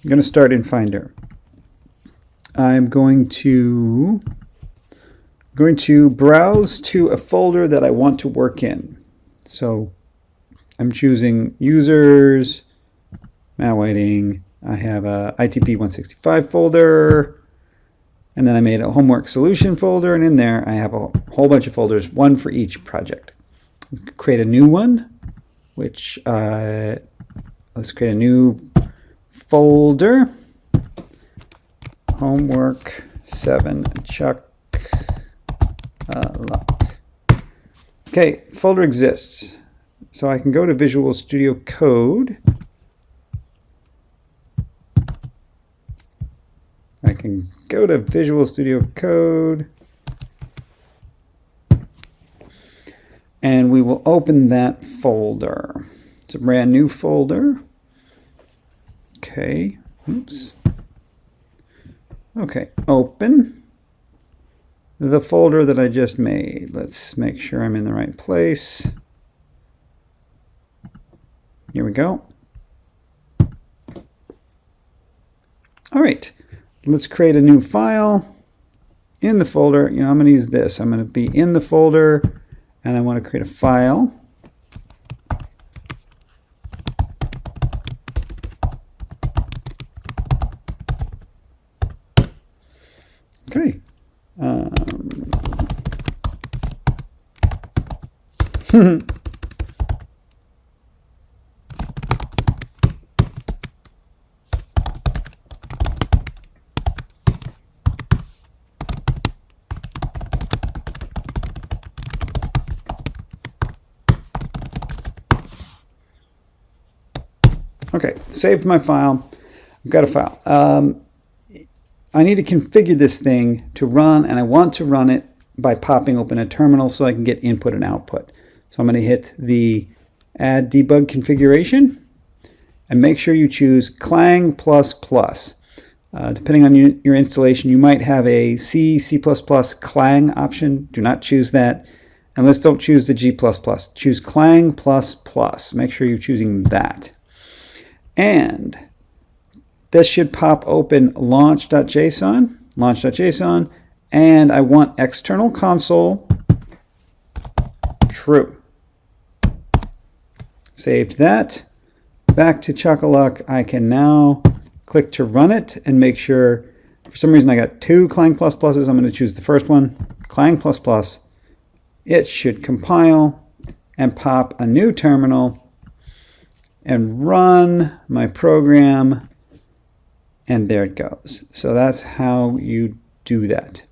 I'm going to start in Finder. I'm going to browse to a folder that I want to work in. So I'm choosing users, Matt Whiting. I have a ITP 165 folder, and then I made a homework solution folder, and in there I have a whole bunch of folders, one for each project. Create a new one, which let's create a new folder. Homework 7 Chuck Luck. Okay, folder exists. So I can go to Visual Studio Code. I can go to Visual Studio Code. And we will open that folder. It's a brand new folder. Okay, oops. Okay, open the folder that I just made. Let's make sure I'm in the right place. Here we go. All right, let's create a new file in the folder. I'm going to use this. I'm going to be in the folder, and I want to create a file. Okay. Okay, saved my file. I've got a file. I need to configure this thing to run, and I want to run it by popping open a terminal so I can get input and output. So I'm going to hit the Add Debug Configuration, and make sure you choose Clang++. Depending on your installation, you might have a C, C++ Clang option. Do not choose that. And let's don't choose the G++. Choose Clang++. Make sure you're choosing that. And this should pop open launch.json, and I want external console true. Saved that. Back to Chuck-a-Luck. I can now click to run it and make sure, for some reason I got two Clang++. I'm going to choose the first one, Clang++. It should compile and pop a new terminal and run my program, and there it goes. So that's how you do that.